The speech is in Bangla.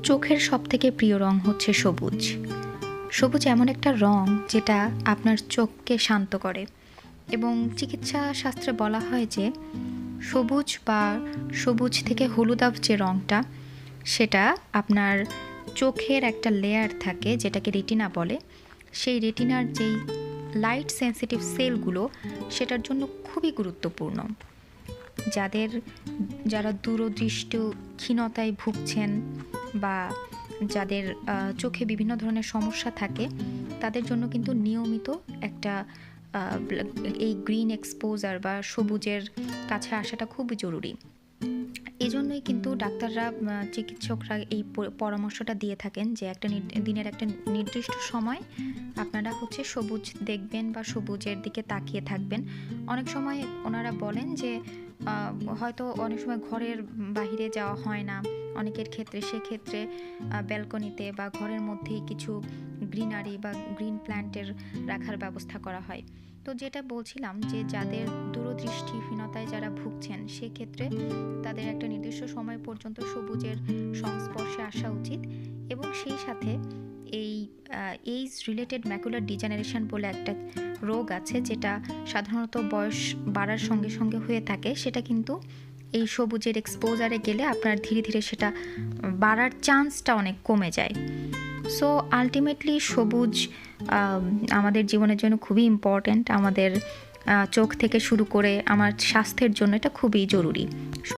চোখের সবথেকে প্রিয় রং হচ্ছে সবুজ। সবুজ এমন একটা রং যেটা আপনার চোখকে শান্ত করে এবং চিকিৎসা শাস্ত্রে বলা হয় যে সবুজ বা সবুজ থেকে হলুদাভ যে রংটা সেটা আপনার চোখের একটা লেয়ার থাকে যেটাকে রেটিনা বলে। সেই রেটিনার যেই লাইট সেন্সিটিভ সেলগুলো সেটার জন্য খুবই গুরুত্বপূর্ণ। যাদের যারা দূরদৃষ্ট ক্ষীণতায় ভুগছেন বা যাদের চোখে বিভিন্ন ধরনের সমস্যা থাকে তাদের জন্য কিন্তু নিয়মিত একটা এই গ্রিন এক্সপোজার বা সবুজের কাছে আসাটা খুবই জরুরি। এই জন্যই কিন্তু ডাক্তাররা চিকিৎসকরা এই পরামর্শটা দিয়ে থাকেন যে একটা দিনের একটা নির্দিষ্ট সময় আপনারা হচ্ছে সবুজ দেখবেন বা সবুজের দিকে তাকিয়ে থাকবেন। অনেক সময় ওনারা বলেন যে হয়তো অনেক সময় ঘরের বাহিরে যাওয়া হয় না অনেকের ক্ষেত্রে, সেক্ষেত্রে ব্যালকনিতে বা ঘরের মধ্যেই কিছু গ্রিনারি বা গ্রিন প্ল্যান্টের রাখার ব্যবস্থা করা হয়। তো যেটা বলছিলাম যে যাদের দূরদৃষ্টিহীনতায় যারা ভুগছেন সেক্ষেত্রে তাদের একটা নির্দিষ্ট সময় পর্যন্ত সবুজের সংস্পর্শে আসা উচিত এবং সেই সাথে এই এইজ রিলেটেড ম্যাকুলার ডিজেনারেশন বলে একটা রোগ আছে যেটা সাধারণত বয়স বাড়ার সঙ্গে সঙ্গে হয়ে থাকে, সেটা কিন্তু এই সবুজের এক্সপোজারে গেলে আপনার ধীরে ধীরে সেটা বাড়ার চান্সটা অনেক কমে যায়। সো আলটিমেটলি সবুজ আমাদের জীবনের জন্য খুবই ইম্পর্ট্যান্ট। আমাদের চোখ থেকে শুরু করে আমার স্বাস্থ্যের জন্য এটা খুবই জরুরি।